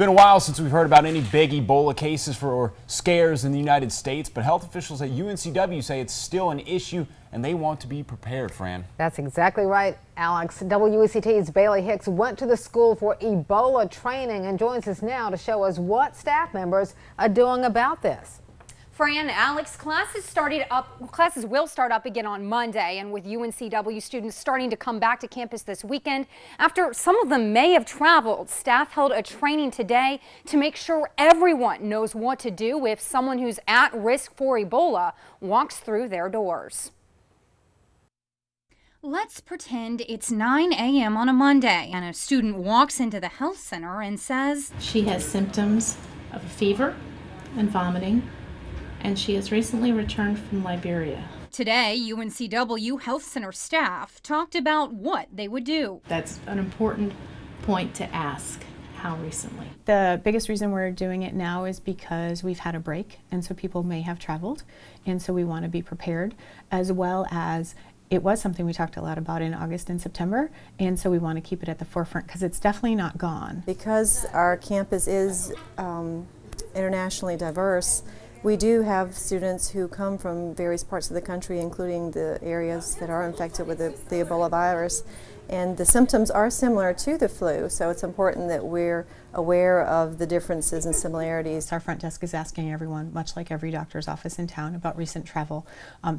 Been a while since we've heard about any big Ebola cases or scares in the United States, but health officials at UNCW say it's still an issue and they want to be prepared, Fran. That's exactly right, Alex. WECT's Bailey Hicks went to the school for Ebola training and joins us now to show us what staff members are doing about this. Fran, Alex, classes will start up again on Monday, and with UNCW students starting to come back to campus this weekend, after some of them may have traveled, staff held a training today to make sure everyone knows what to do if someone who's at risk for Ebola walks through their doors. Let's pretend it's 9 a.m. on a Monday and a student walks into the health center and says she has symptoms of a fever and vomiting, and she has recently returned from Liberia. Today, UNCW Health Center staff talked about what they would do. That's an important point to ask. How recently? The biggest reason we're doing it now is because we've had a break, and so people may have traveled, and so we want to be prepared, as well as it was something we talked a lot about in August and September, and so we want to keep it at the forefront because it's definitely not gone. Because our campus is internationally diverse, we do have students who come from various parts of the country, including the areas that are infected with the Ebola virus. And the symptoms are similar to the flu, so it's important that we're aware of the differences and similarities. Our front desk is asking everyone, much like every doctor's office in town, about recent travel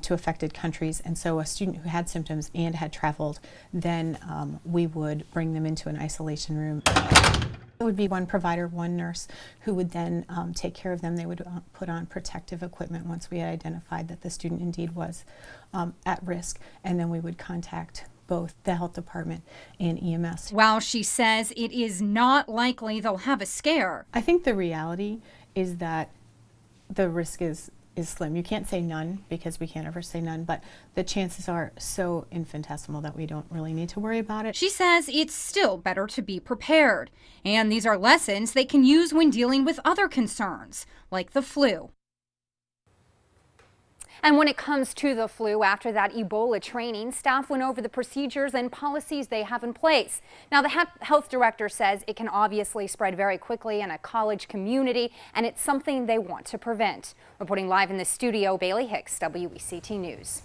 to affected countries. And so a student who had symptoms and had traveled, then we would bring them into an isolation room. It would be one provider, one nurse, who would then take care of them. They would put on protective equipment once we had identified that the student indeed was at risk, and then we would contact both the health department and EMS. While she says it is not likely they'll have a scare, I think the reality is that the risk is slim. You can't say none because we can't ever say none, but the chances are so infinitesimal that we don't really need to worry about it. She says it's still better to be prepared, and these are lessons they can use when dealing with other concerns, like the flu. And when it comes to the flu, after that Ebola training, staff went over the procedures and policies they have in place. Now, the health director says it can obviously spread very quickly in a college community, and it's something they want to prevent. Reporting live in the studio, Bailey Hicks, WECT News.